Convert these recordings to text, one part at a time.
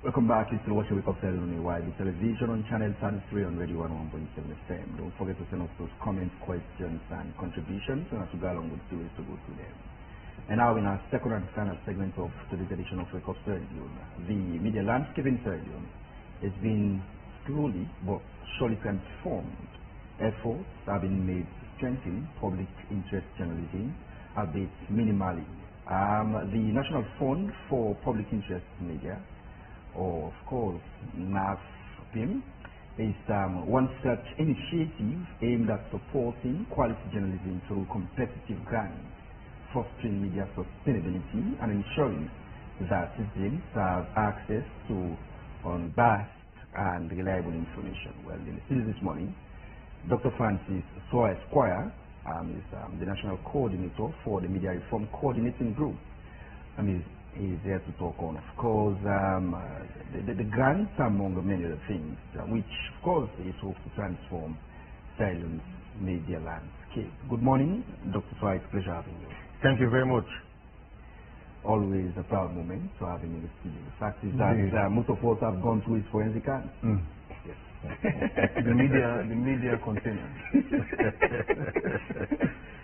Welcome back. You're still watching Wake Up Sierra Leone Live television on channel 33 on Radio 101.7 FM. Don't forget to send us those comments, questions, and contributions, and as we go along with series to go through them. And now in our second and final segment of today's edition of Wake Up Sierra Leone, the media landscape in Sierra Leone has been slowly but surely transformed. Efforts have been made to strengthen public interest journalism, albeit minimally. The National Fund for Public Interest Media, or of course Nafpim, is one such initiative aimed at supporting quality journalism through competitive grants, fostering media sustainability, and ensuring that citizens have access to unbiased and reliable information. Well, in the studio this morning, Dr. Francis Soa Esquire is the National Coordinator for the Media Reform Coordinating Group. He's here to talk on, of course, the grants, among many other things, which, of course, is hoped to transform Sierra Leone's media landscape. Good morning, Dr. Soa. It's a pleasure having you. Thank you very much. Always a proud moment to have you in the studio. The fact is that most of us have gone through his forensic hands. Yes. the media continues.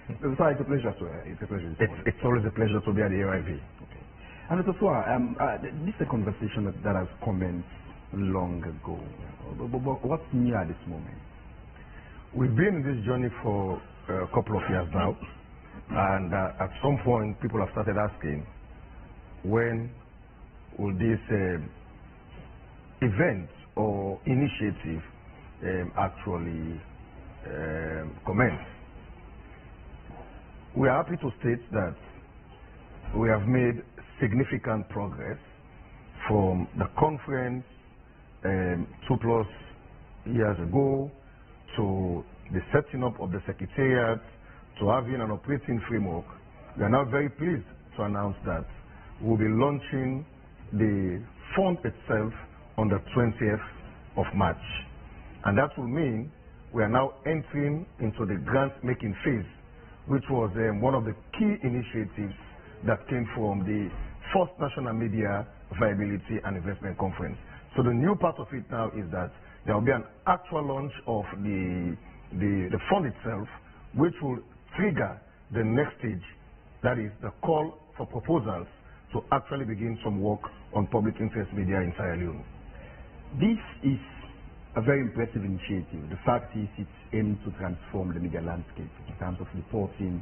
It's a pleasure to it's a pleasure. It's always a pleasure to be at the AIV. Okay. And Dr. Soa, this is a conversation that has commenced long ago. But what's new at this moment? We've been in this journey for a couple of years now, and at some point people have started asking, when will this event or initiative actually commence? We are happy to state that we have made significant progress from the conference 2+ years ago to the setting up of the secretariat to having an operating framework. We are now very pleased to announce that we'll be launching the fund itself on the 20th of March. And that will mean we are now entering into the grant-making phase, which was one of the key initiatives that came from the first National Media Viability and Investment Conference. So the new part of it now is that there will be an actual launch of the fund itself, which will trigger the next stage, that is the call for proposals to actually begin some work on public interest media in Sierra Leone. This is a very impressive initiative. The fact is it's aimed to transform the media landscape in terms of reporting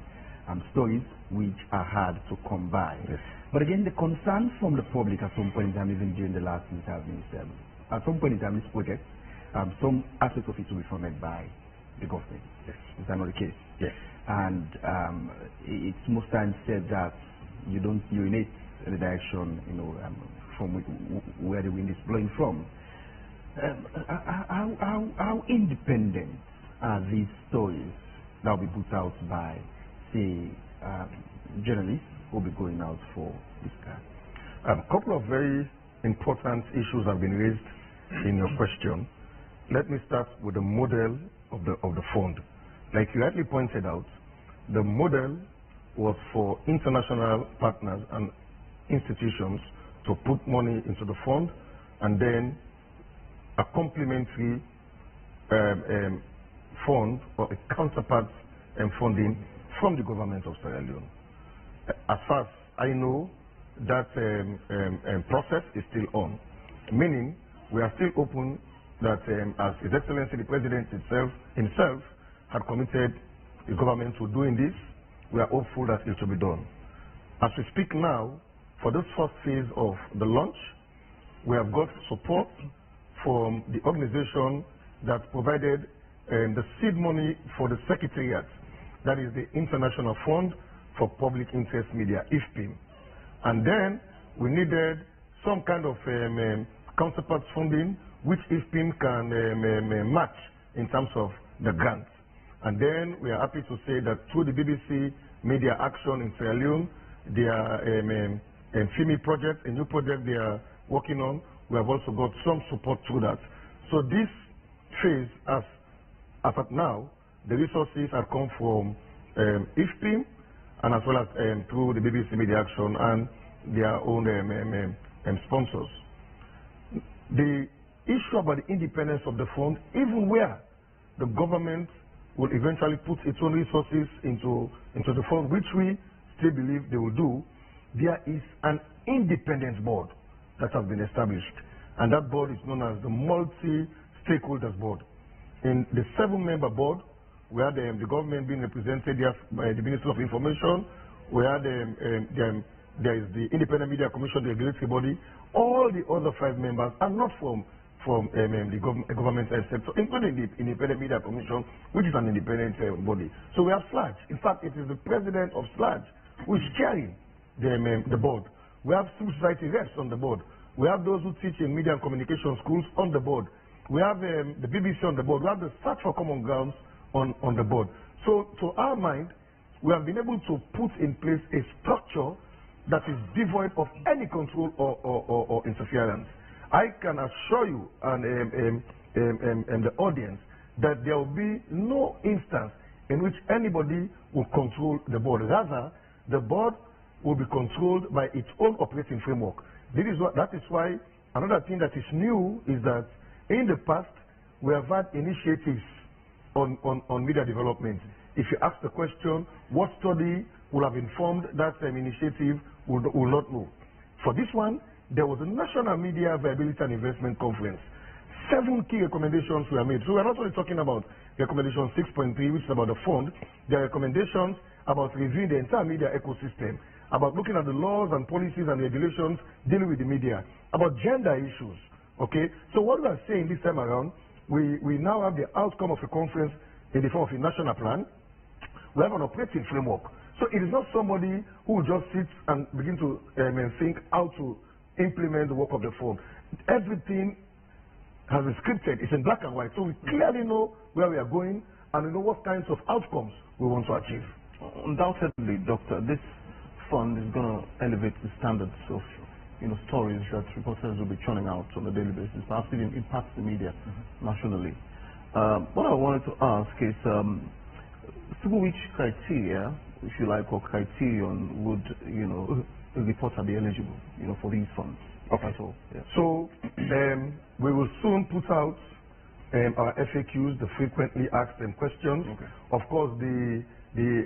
stories which are hard to come by. Yes. But again, the concern from the public at some point in time, even during the last interview, at some point in time, this project, some aspects of it will be funded by the government. Yes. Is that not the case? Yes. And it's most times said that you don't urinate in the direction, from where the wind is blowing from. How independent are these stories that will be put out by, say, journalists who will be going out for this grant? A couple of very important issues have been raised in your question. Let me start with the model of the fund. Like you rightly pointed out, the model was for international partners and institutions to put money into the fund, and then a complementary fund or a counterpart funding from the government of Sierra Leone. As far as I know, that process is still on, meaning we are still open that as His Excellency the President himself had committed the government to doing this, we are hopeful that it will be done. As we speak now, for this first phase of the launch, we have got support from the organization that provided the seed money for the secretariat, that is the International Fund for Public Interest Media, IFPIM. And then we needed some kind of counterpart funding which IFPIM can match in terms of the grants. And then we are happy to say that through the BBC Media Action in Sierra Leone, their FIMI project, a new project they are working on, we have also got some support through that. So this phase, as of now, the resources have come from IFPIM and as well as through the BBC Media Action and their own sponsors. the issue about the independence of the fund, even where the government will eventually put its own resources into the fund, which we still believe they will do, there is an independent board that has been established. And that board is known as the multi-stakeholders board. In the 7-member board, we had the government being represented there by the Ministry of Information. We had there is the Independent Media Commission, the regulatory body. All the other 5 members are not from the government sector, including the Independent Media Commission, which is an independent body. So we have SLAG. In fact, it is the president of SLAG who is chairing the board. We have civil society reps on the board. We have those who teach in media and communication schools on the board. We have the BBC on the board. We have the Search for Common Grounds on the board. So to our mind, we have been able to put in place a structure that is devoid of any control or interference. I can assure you and the audience that there will be no instance in which anybody will control the board. Rather, the board will be controlled by its own operating framework. That is why another thing that is new is that in the past, we have had initiatives on media development. If you ask the question, what study will have informed that initiative, will not know. For this one, there was a National Media Viability and Investment Conference. 7 key recommendations were made. So we're not only talking about recommendation 6.3, which is about the fund. There are recommendations about reviewing the entire media ecosystem, about looking at the laws and policies and regulations dealing with the media, about gender issues. Okay? So what we are saying this time around, we now have the outcome of a conference in the form of a national plan. We have an operating framework. So it is not somebody who just sits and begin to think how to implement the work of the fund. Everything has been scripted. It's in black and white. So we clearly know where we are going and we know what kinds of outcomes we want to achieve. Undoubtedly, Doctor, this fund is going to elevate the standards of stories that reporters will be churning out on a daily basis, perhaps even impact the media nationally. What I wanted to ask is, through which criteria, if you like, or criterion would a reporter be eligible, for these funds? Okay. So, yeah. So we will soon put out our FAQs, the frequently asked questions. Okay. Of course, the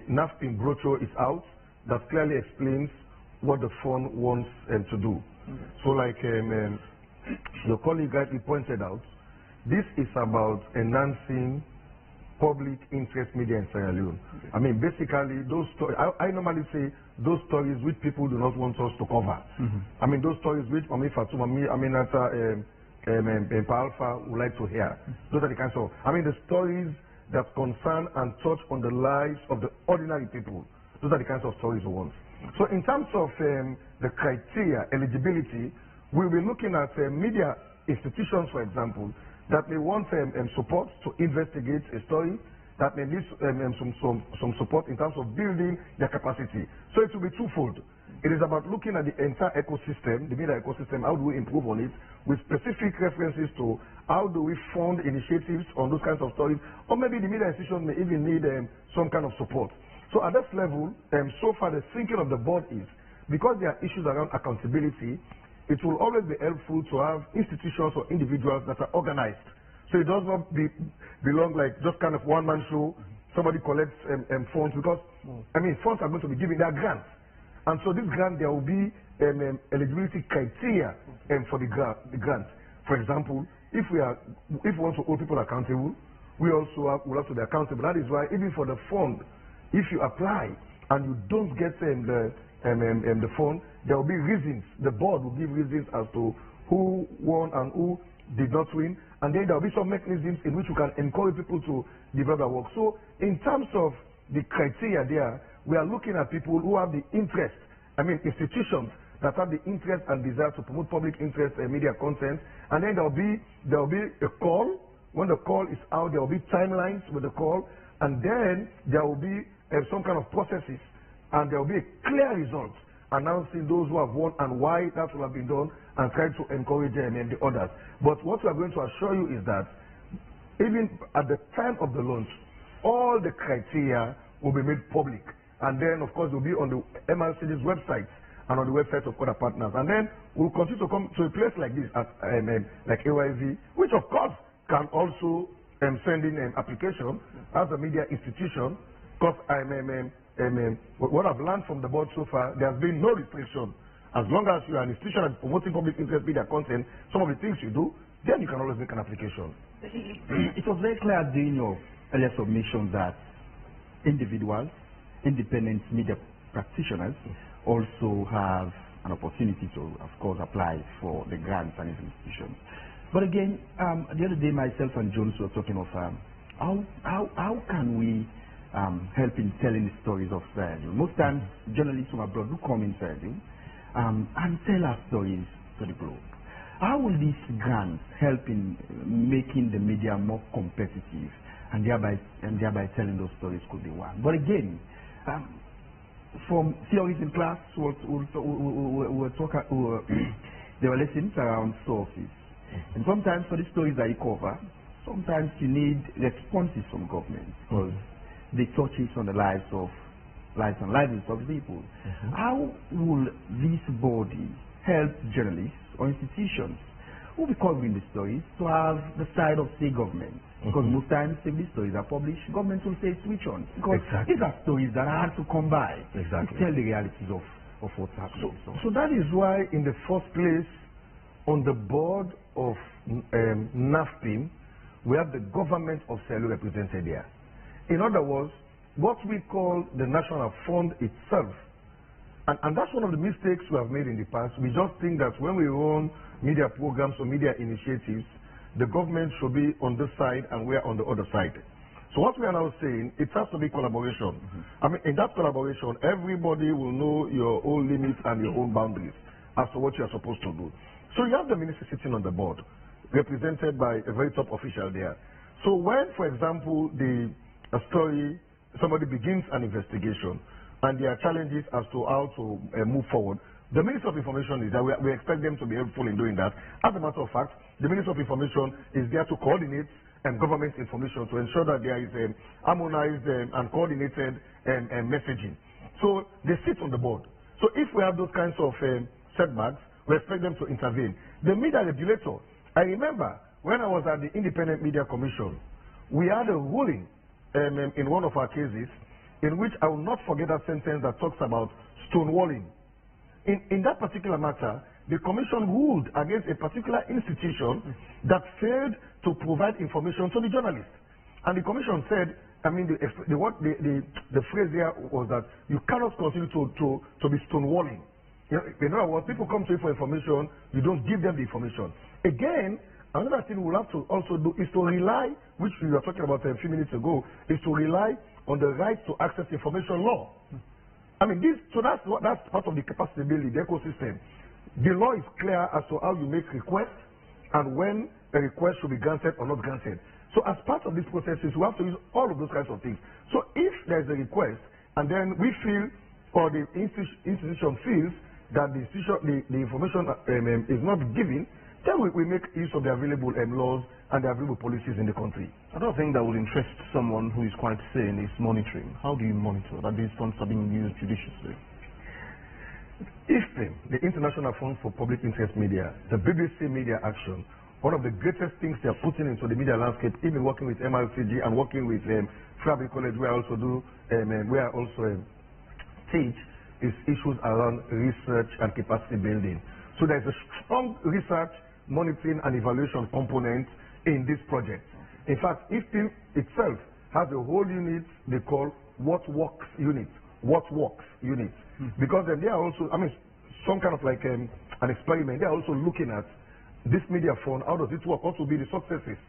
Nafpim brochure is out that clearly explains what the fund wants to do. Okay. So, like your colleague rightly pointed out, this is about enhancing public interest media in Sierra Leone. Okay. I mean, basically, those stories, I normally say those stories which people do not want us to cover. I mean, those stories which Fatuma, Aminata, Alpha would like to hear. Those are the kinds of, the stories that concern and touch on the lives of the ordinary people. Those are the kinds of stories we want. So in terms of the criteria, eligibility, we'll be looking at media institutions, for example, that may want support to investigate a story, that may need some support in terms of building their capacity. So it will be twofold. It is about looking at the entire ecosystem, the media ecosystem, how do we improve on it, with specific references to how do we fund initiatives on those kinds of stories, or maybe the media institution may even need some kind of support. So at that level, so far the thinking of the board is, because there are issues around accountability, it will always be helpful to have institutions or individuals that are organized. So it does not belong like just kind of one-man show, somebody collects funds, because, funds are going to be given their grants. And so this grant, there will be eligibility criteria for the grant. For example, if we want to hold people accountable, we also will have to be accountable. That is why even for the fund, if you apply and you don't get the fund, there will be reasons. The board will give reasons as to who won and who did not win. And then there will be some mechanisms in which you can encourage people to develop their work. So in terms of the criteria there, we are looking at people who have the interest, institutions that have the interest and desire to promote public interest media content. And then there will be a call. When the call is out, there will be timelines with the call. And then there will be some kind of processes. And there will be a clear result announcing those who have won and why that will have been done, and try to encourage them and the others. But what we are going to assure you is that even at the time of the launch, all the criteria will be made public. And then, of course, will be on the MRCG's website. and on the website of other partners. And then we'll continue to come to a place like this, like AYV, which of course can also send in an application as a media institution, because what I've learned from the board so far, there has been no restriction. As long as you are an institution and promoting public interest media content, some of the things you do, then you can always make an application. It was very clear during your earlier submission that individuals, independent media practitioners, also have an opportunity to, of course, apply for the grants and institutions. But again, the other day, myself and Jones were talking of how can we help in telling the stories of Sierra Leone. Most times, journalists from abroad do come in Sierra Leone and tell our stories to the globe. How will these grants help in making the media more competitive and thereby telling those stories could be one? But again, from theories in class, there were lessons around sources. And sometimes for the stories that you cover, sometimes you need responses from government because they touches on the lives and livelihoods of people. How will this body help journalists or institutions who will be covering the stories to have the side of, say, government? Because most times, if these stories are published, government will say switch on. Because these are stories that are hard to come by to tell the realities of what's happening. So that is why, in the first place, on the board of Nafpim, we have the government of Sierra Leone represented here. In other words, what we call the national fund itself. And that's one of the mistakes we have made in the past. We just think that when we run media programs or media initiatives, the government should be on this side and we are on the other side. So what we are now saying, it has to be collaboration. I mean, in that collaboration, everybody will know your own limits and your own boundaries as to what you are supposed to do. So you have the minister sitting on the board, represented by a very top official there. So when, for example, somebody begins an investigation and there are challenges as to how to move forward, the Minister of Information is that we expect them to be helpful in doing that. As a matter of fact, the Minister of Information is there to coordinate government information to ensure that there is harmonized and coordinated messaging. So they sit on the board. So if we have those kinds of setbacks, we expect them to intervene. The media regulator, I remember when I was at the Independent Media Commission, we had a ruling in one of our cases in which I will not forget that sentence that talks about stonewalling. In that particular matter, the commission ruled against a particular institution that failed to provide information to the journalists. And the commission said, I mean, the phrase there was that you cannot continue to be stonewalling. In other words, people come to you for information, you don't give them the information. Again, another thing we'll have to also do is to rely, which we were talking about a few minutes ago, is to rely on the right to access information law. I mean, so that's part of the capacity building, the ecosystem. The law is clear as to how you make requests and when a request should be granted or not granted. So as part of these processes, we have to use all of those kinds of things. So if there is a request and then we feel, or the institution feels that the information is not given, then we make use of the available laws and the available policies in the country. Another thing that would interest someone who is quite sane is monitoring. How do you monitor that these funds are being used judiciously? IFPIM, the International Fund for Public Interest Media, the BBC Media Action, one of the greatest things they are putting into the media landscape, even working with MRCG and working with Fabric College, where I also teach, is issues around research and capacity building. So there's a strong research, monitoring and evaluation component in this project. In fact, IFPIM itself has a whole unit they call What Works Unit. What Works Unit. Because then they are also, I mean, some kind of like an experiment. They are also looking at this media fund. How does it work? What will be the successes?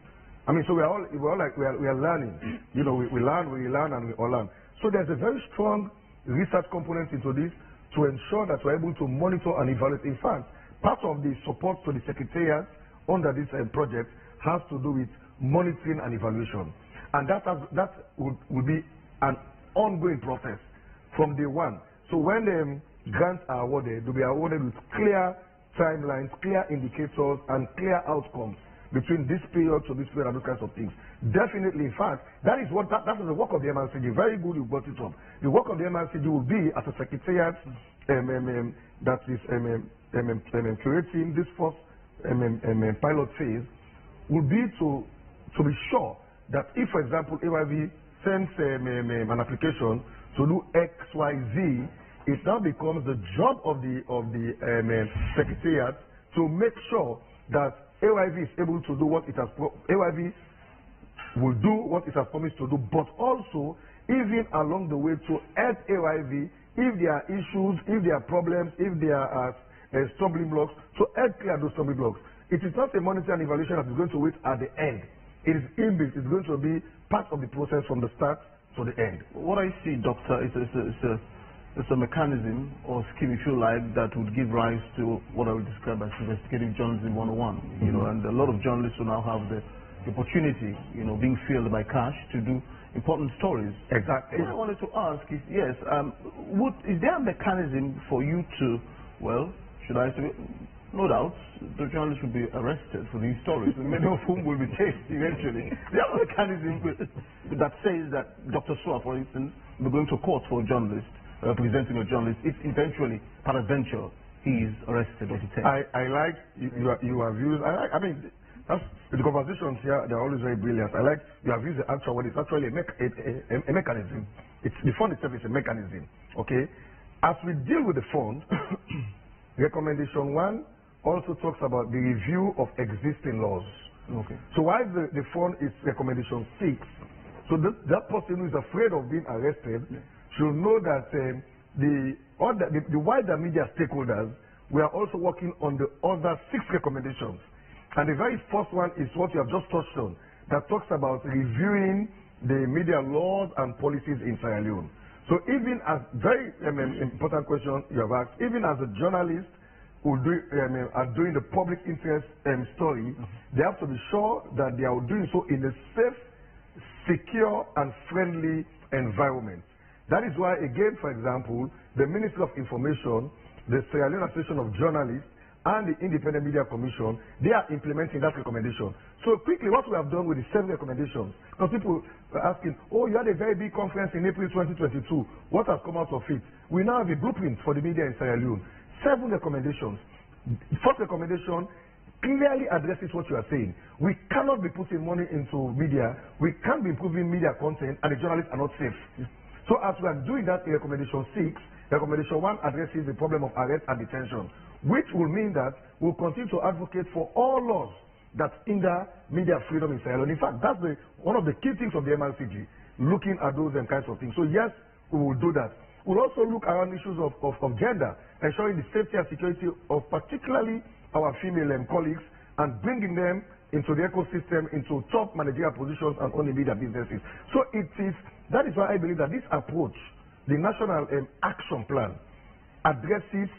I mean, so we are learning. You know, we learn, and we all learn. So there's a very strong research component into this to ensure that we're able to monitor and evaluate. In fact, part of the support to the secretariat under this project has to do with monitoring and evaluation. And that will be an ongoing process from day one. So when grants are awarded, they'll be awarded with clear timelines, clear indicators, and clear outcomes between this period to this period and those kinds of things. Definitely, in fact, that is the work of the MRCG. Very good you brought it up. The work of the MRCG will be, as a secretariat, curating this first pilot phase will be to be sure that if, for example, AYV sends an application to do X, Y, Z, it now becomes the job of the secretariat to make sure that AYV is able to do what it has AYV will do what it has promised to do, but also even along the way to help AYV if there are issues, if there are problems, if there are stumbling blocks, to help clear those stumbling blocks. It is not a monitoring and evaluation that is going to wait at the end. It is inbuilt. It's going to be part of the process from the start to the end. What I see, Doctor, is a mechanism or scheme, if you like, that would give rise to what I would describe as investigative journalism 101. You know, and a lot of journalists will now have the opportunity, you know, being filled by cash to do important stories. Exactly. What I wanted to ask is, yes, is there a mechanism for you to, well, should I say, no doubt, the journalists will be arrested for these stories, and many of whom will be chased eventually. There are mechanisms that says that Dr. Sua, for instance, will be going to court for a journalist, representing a journalist, if eventually, peradventure, he is arrested or detained. I like your views. I mean, that's, the conversations here, they're always very brilliant. I like your views, the actual word. It's actually a mechanism. The fund itself is a mechanism, okay? As we deal with the fund, recommendation 1 also talks about the review of existing laws. Okay. So while the fund is recommendation 6, so that person who is afraid of being arrested should know that the wider media stakeholders, we are also working on the other 6 recommendations. And the very first one is what you have just touched on, that talks about reviewing the media laws and policies in Sierra Leone. So even as, very important question you have asked, even as a journalist who are doing the public interest story, they have to be sure that they are doing so in a safe, secure, and friendly environment. That is why, again, for example, the Ministry of Information, the Sierra Leone Association of Journalists, and the Independent Media Commission, they are implementing that recommendation. So quickly, what we have done with the 7 recommendations, because people are asking, oh, you had a very big conference in April 2022. What has come out of it? We now have a blueprint for the media in Sierra Leone. 7 recommendations. The first recommendation clearly addresses what you are saying. We cannot be putting money into media. We can't be improving media content, and the journalists are not safe. So as we are doing that in recommendation 6, recommendation 1 addresses the problem of arrest and detention, which will mean that we'll continue to advocate for all laws that hinder media freedom in Sierra Leone. In fact, that's one of the key things of the MRCG, looking at those kinds of things. So yes, we will do that. We'll also look around issues of gender, ensuring the safety and security of particularly our female colleagues, and bringing them into the ecosystem, into top managerial positions and owning media businesses. So that is why I believe that this approach, the National Action Plan, addresses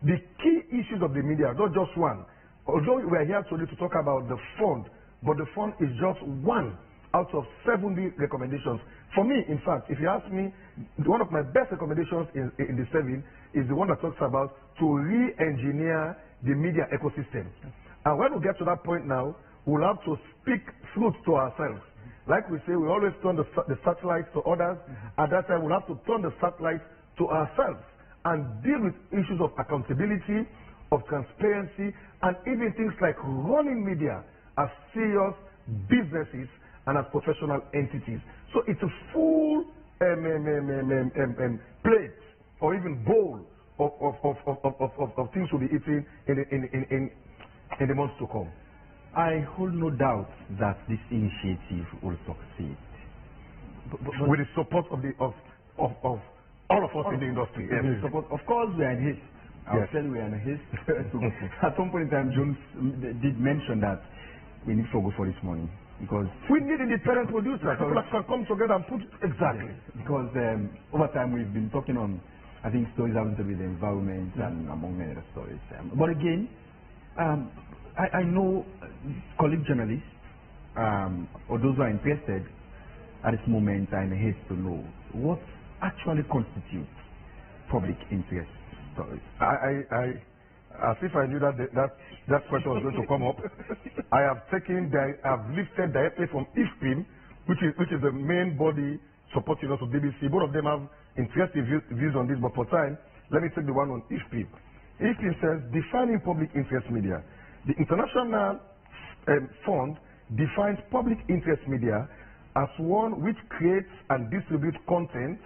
the key issues of the media, not just one. Although we are here today to talk about the fund, but the fund is just one out of 70 recommendations. For me, in fact, if you ask me, one of my best recommendations in the 7 is the one that talks about to re-engineer the media ecosystem. And when we get to that point now, we'll have to speak truth to ourselves. Like we say, we always turn the satellites to others. At that time, we'll have to turn the satellites to ourselves and deal with issues of accountability, of transparency, and even things like running media as serious businesses and as professional entities. So it's a full plate or even bowl of things to be eaten in the months to come. I hold no doubt that this initiative will succeed. With the support of all of us in the industry. Yes. Of course, we are in haste. I'll tell you, we are in haste. At some point in time, Jones did mention that we need to go for this money. Because we need independent producers. People that can come together and put exactly. Because over time we've been talking on, I think, stories having to do with the environment and among many other stories. But again, I know colleague journalists or those who are interested at this moment are in haste to know what actually constitutes public interest stories. As if I knew that question was going to come up, I have lifted directly from Nafpim, which is the main body supporting us of BBC. Both of them have interesting views on this, but for time, let me take the one on IFPIM. IFPIM says, defining public interest media. The International Fund defines public interest media as one which creates and distributes content,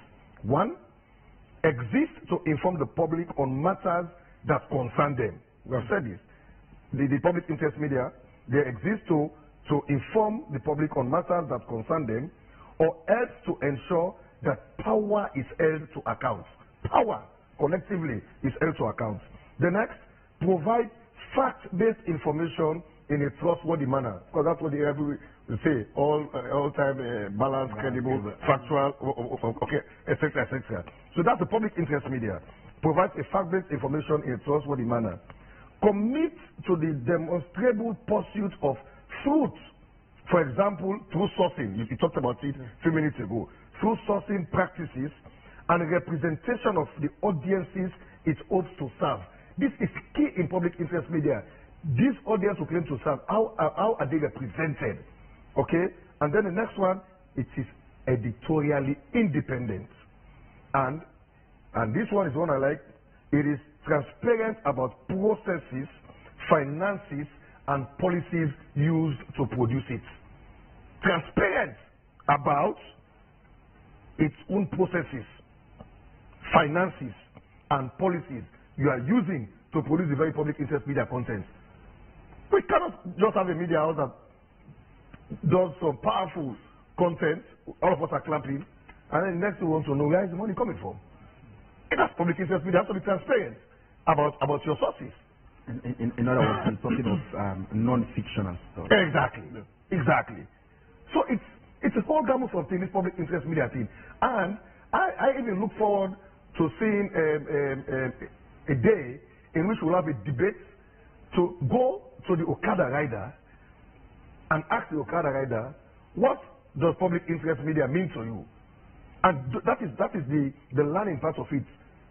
one, exists to inform the public on matters that concern them. We have said this. The public interest media, they exist to inform the public on matters that concern them, or else to ensure that power is held to account. Power, collectively, is held to account. The next, provide fact-based information in a trustworthy manner. Because that's what they say, all-time balanced, credible, factual, okay, etc., etc. So that's the public interest media. Provides a fact-based information in a trustworthy manner. Commit to the demonstrable pursuit of truth. For example, through sourcing. You talked about it a few minutes ago. Through sourcing practices and representation of the audiences it hopes to serve. This is key in public interest media. This audience who claim to serve, how are they represented? Okay? And then the next one, it is editorially independent. And this one is one I like. It is transparent about processes, finances, and policies used to produce it. Transparent about its own processes, finances, and policies you are using to produce the very public interest media content. We cannot just have a media house that does some powerful content, all of us are clapping, and then next we want to know where is the money coming from. That's public interest media. You have to be transparent about your sources. In other words, we're talking of non-fictional stuff. Exactly. Exactly. So it's a whole gamut of things, this public interest media thing. And I even look forward to seeing a day in which we'll have a debate to go to the Okada rider and ask the Okada rider, what does public interest media mean to you? And that is the learning part of it.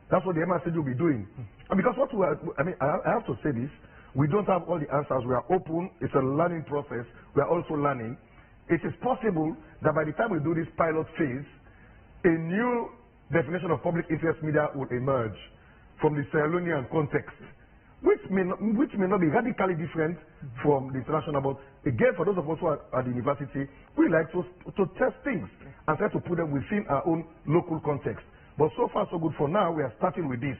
That's what the MRCG will be doing. And because what we are, I have to say this, we don't have all the answers. We are open. It's a learning process. We are also learning. It is possible that by the time we do this pilot phase, a new definition of public interest media will emerge from the Sierra Leonean context, which may not be radically different from the international. But again, for those of us who are at the university, we like to test things and try to put them within our own local context. But so far, so good. For now, we are starting with this.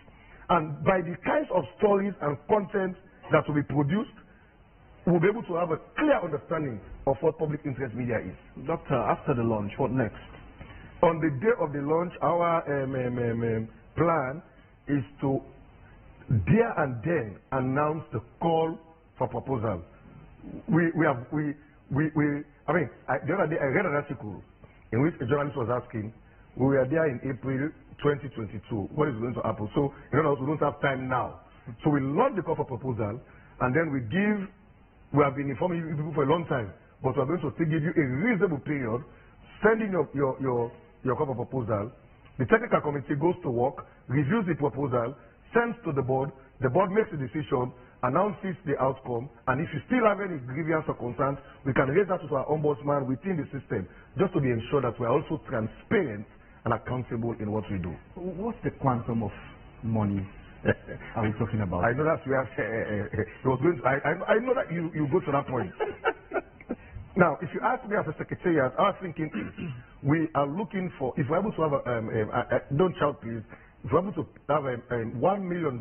And by the kinds of stories and content that will be produced, we'll be able to have a clear understanding of what public interest media is. Doctor, after the launch, what next? On the day of the launch, our plan is to there and then announce the call for proposal. The other day I read an article in which a journalist was asking, we were there in April 2022. What is going to happen? So, we don't have time now. So we launch the call for proposal, and then we have been informing you people for a long time, but we are going to still give you a reasonable period, sending your call for proposal. The technical committee goes to work, reviews the proposal, sends to the board makes a decision, announces the outcome, and if you still have any grievance or concerns, we can raise that to our ombudsman within the system, just to be ensured that we are also transparent and accountable in what we do. What's the quantum of money are we talking about? I know that we have. I know that you go to that point. Now, if you ask me as a secretariat, I was thinking we are looking for, if we're able to have don't shout please, if we're able to have $1 million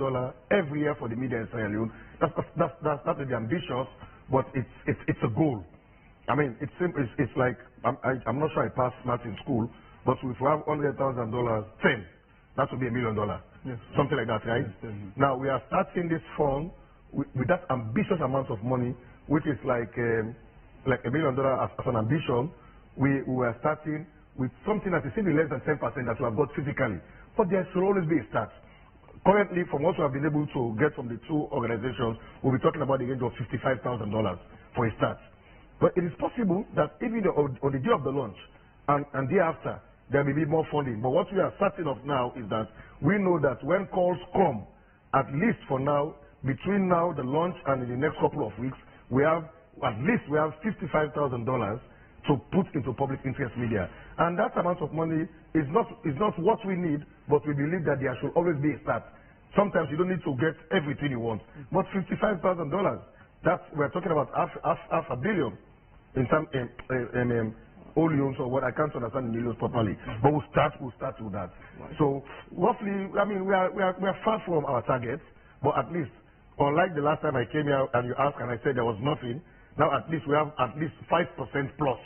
every year for the media in Sierra Leone, that's not really ambitious, but it's a goal. I mean, it's simple. It's like I'm not sure I passed math in school, but if we have $100,000, 10, that would be $1 million. Yes. Something like that, right? Yes, now we are starting this fund with that ambitious amount of money, which is like $1 million as an ambition. We are starting with something that is even less than 10% that we have got physically. But there should always be a start. Currently, from what we have been able to get from the two organizations, we'll be talking about the range of $55,000 for a start. But it is possible that even on the day of the launch and thereafter, there may be more funding. But what we are certain of now is that we know that when calls come, at least for now, between now, the launch, and in the next couple of weeks, we have $55,000 to put into public interest media. And that amount of money is not what we need, but we believe that there should always be a start. Sometimes you don't need to get everything you want. But $55,000, that's, we're talking about half a billion in some millions or what, I can't understand the millions properly. But we'll start with that. So roughly, I mean, we are far from our targets, but at least, unlike the last time I came here and you asked and I said there was nothing, now at least we have at least 5% plus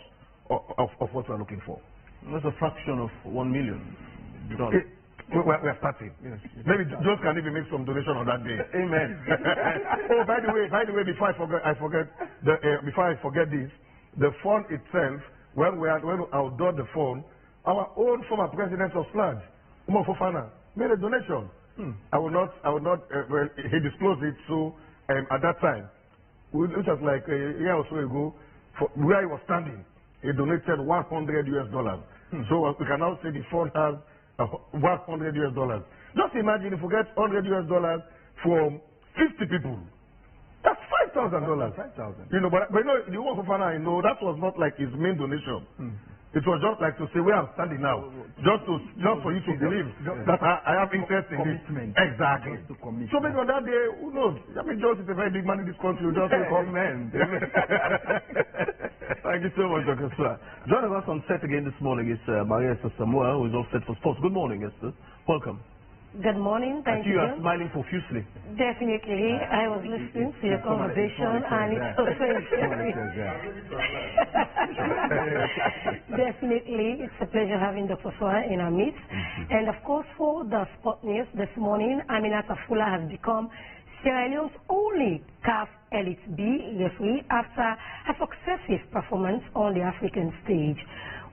of what we're looking for. That's a fraction of $1 million. We're starting. Yes. Maybe Joe can even make some donation on that day. Amen. Oh, by the way, before I forget this, the fund itself, when we outdoor the fund, our own former president of SLAG, Umar Fofana, made a donation. I will not. Well, he disclosed it. So at that time, which was like a year or so ago, where he was standing, he donated $100 US. So we can now say the fund has $100 US. Just imagine if we get $100 US from 50 people. That's $5,000. You know, but you know, the one for Fana, you know, that was not like his main donation. It was just like to say where I'm standing now, just for you to believe that I have interest in this. Exactly. So maybe on that day, who knows? I mean, George is a very big man in this country. Just Amen. Thank you so much, Dr. Sir. Joining us on set again this morning is Maria Esther Samuel, who is all set for sports. Good morning, Esther. Welcome. Good morning. Thank you. You are smiling profusely. Definitely. I was listening to your conversation and it's so Definitely. It's a pleasure having Dr. Soa in our midst. And of course, for the sport news this morning, Aminata Fula has become Sierra Leone's only CAF Elite B referee after a successive performance on the African stage.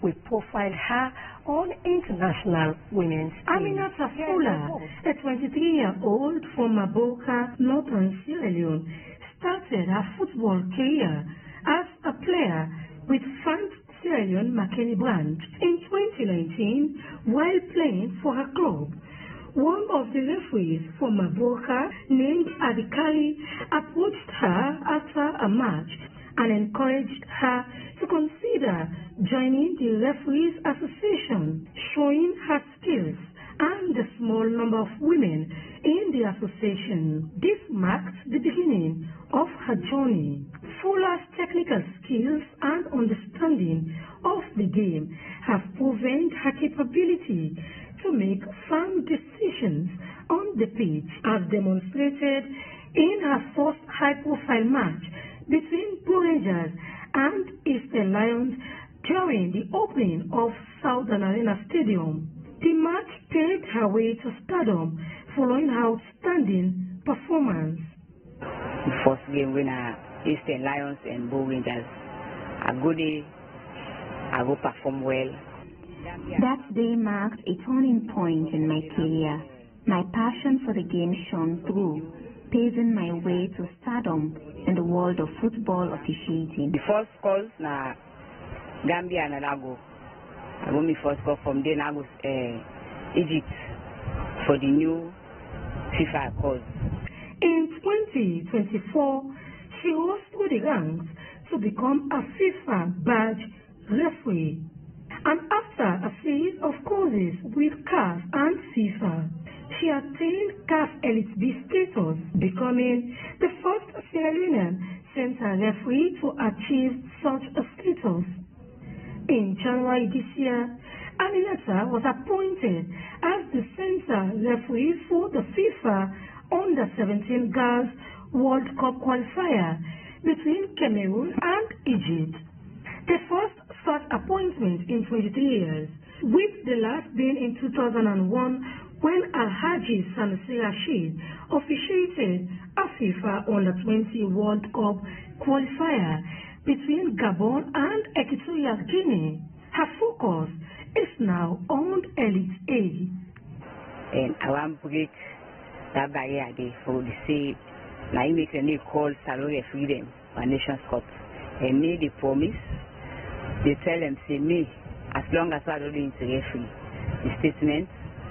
We profiled her on International Women's Day. Aminata Fula, a 23-year-old from Maboka, Northern Sierra Leone, started her football career as a player with France Sierra Leone Makeni branch in 2019 while playing for her club. One of the referees from Maboka, named Adikari, approached her after a match and encouraged her to consider joining the Referees Association, showing her skills and the small number of women in the association. This marked the beginning of her journey. Fula's technical skills and understanding of the game have proven her capability to make firm decisions on the pitch, as demonstrated in her first high-profile match between Blue Rangers and Eastern Lions during the opening of Southern Arena Stadium. The match paved her way to stardom following her outstanding performance. The first game winner, Eastern Lions and Blue Rangers. A good day, I will perform well. That day marked a turning point in my career. My passion for the game shone through, paving my way to stardom in the world of football officiating. The first calls na Gambia and Nago. I got my first call from there Nago, Egypt, for the new FIFA calls. In 2024, she rose through the ranks to become a FIFA badge referee. And after a series of courses with CAF and FIFA, she attained CAF Elite B status, becoming the first Sierra Leonean center referee to achieve such a status. In January this year, Aminata was appointed as the center referee for the FIFA Under-17 Girls World Cup qualifier between Cameroon and Egypt. The first such appointment in 23 years, with the last being in 2001 when Alhaji Sanusi Rashid officiated a FIFA Under-20 World Cup qualifier between Gabon and Equatorial Guinea. Her focus is now on Elite A. And I want to break that barrier there for the say, now you make a new call salary freedom for Nations Cup. And me, they promise, they tell them, say me, as long as I don't do into referee, the statement,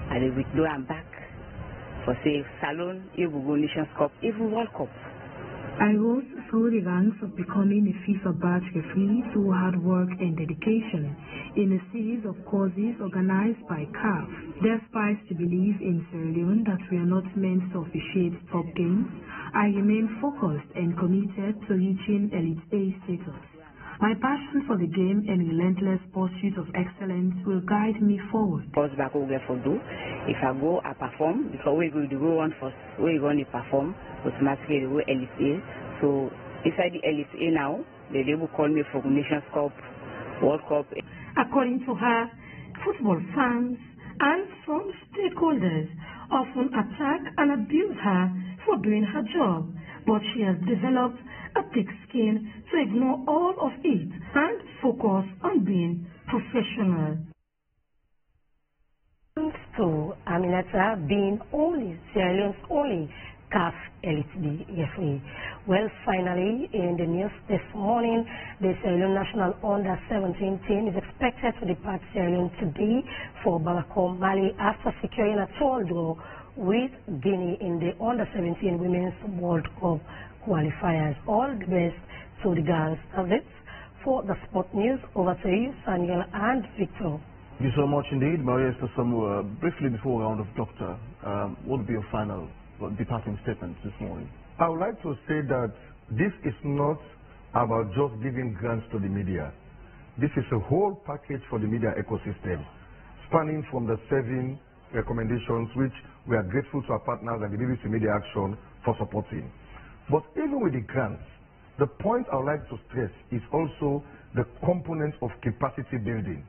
I will withdraw and back for say Salon, if we go Nations Cup, if we World Cup. I rose through the ranks of becoming a FIFA batch referee through hard work and dedication in a series of courses organized by CAF. Despite the belief in Sierra Leone that we are not meant to officiate top games, I remain focused and committed to reaching Elite A status. My passion for the game and relentless pursuit of excellence will guide me forward. If I go, I perform, because we're going to go on first, we're going to perform, automatically we go Elite A. So inside the Elite A now, they will call me for Nations Cup, World Cup. According to her, football fans and some stakeholders often attack and abuse her for doing her job, but she has developed a thick skin to ignore all of it and focus on being professional. Thanks to Aminata being Sierra Leone's only CAF Elite B referee. Well, finally, in the news this morning, the Sierra Leone National Under-17 team is expected to depart Sierra Leone today for Bamako, Mali, after securing a 2-all draw with Guinea in the Under-17 Women's World Cup qualifiers. All the best to the girls. That's it for the sport news. Over to you, Samuel and Victor. Thank you so much indeed, Maria. Briefly before we round off, Doctor, what would be your final departing statement this morning? I would like to say that this is not about just giving grants to the media. This is a whole package for the media ecosystem, spanning from the 7 recommendations which we are grateful to our partners and the BBC Media Action for supporting. But even with the grants, the point I would like to stress is also the component of capacity building.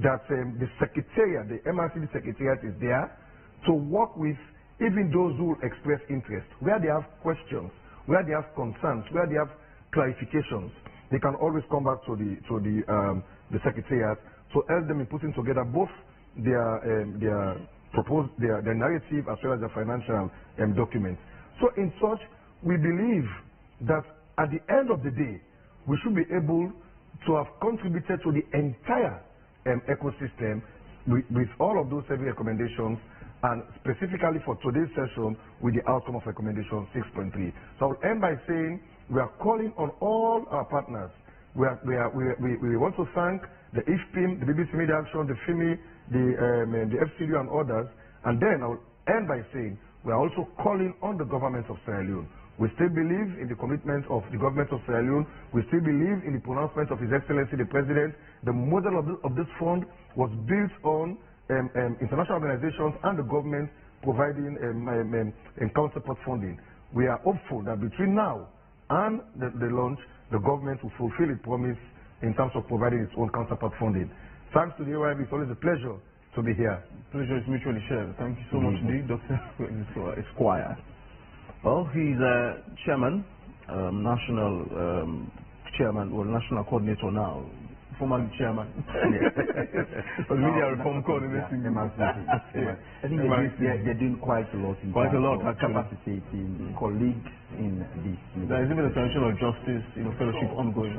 That the secretariat, the MRCG secretariat is there to work with even those who express interest, where they have questions, where they have concerns, where they have clarifications. They can always come back to the secretariat to help them in putting together both their narrative as well as the financial documents. So in such, we believe that at the end of the day, we should be able to have contributed to the entire ecosystem with all of those 7 recommendations, and specifically for today's session with the outcome of recommendation 6.3. So I will end by saying we are calling on all our partners. We want to thank the IFPIM, the BBC Media Action, the FIMI, the FCDU and others. And then I will end by saying we are also calling on the government of Sierra Leone. We still believe in the commitment of the government of Sierra Leone. We still believe in the pronouncement of His Excellency the President. The model of this fund was built on international organizations and the government providing counterpart funding. We are hopeful that between now and the launch, the government will fulfill its promise in terms of providing its own counterpart funding. Thanks to the OIB, it's always a pleasure to be here. Pleasure is mutually shared. Thank you so much indeed, Dr. Esquire. Well, he's chairman, national coordinator now, formerly chairman. Media reform coordinator. I think they're doing quite a lot in capacitating colleagues in this. There is even a transitional justice, fellowship ongoing.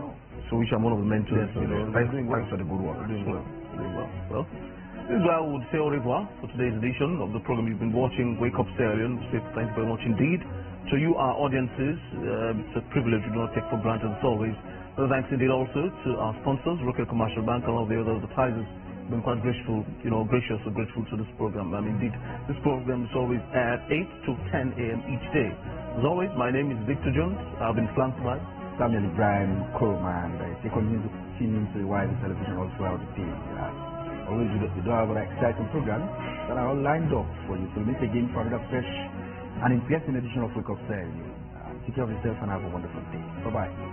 So which I'm one of the mentors. Thanks for the good work. Doing well. Well, this is where I would say au revoir for today's edition of the program you've been watching, Wake Up Sierra Leone. Thanks very much indeed. To you, our audiences, it's a privilege we do not take for granted as always. Thanks indeed also to our sponsors, Rocket Commercial Bank, and all the other advertisers. We've been quite grateful, gracious or grateful to this program. Indeed, this program is always at 8 to 10 a.m. each day. As always, my name is Victor Jones. I've been flanked by Samuel Ibrahim Kuroma, and they continue to tune into Wide Television all throughout the day. Always we do have an exciting program that are all lined up for you. So we'll meet again for another fresh and interesting edition of Wake Up Sierra Leone. Take care of yourself and have a wonderful day. Bye-bye.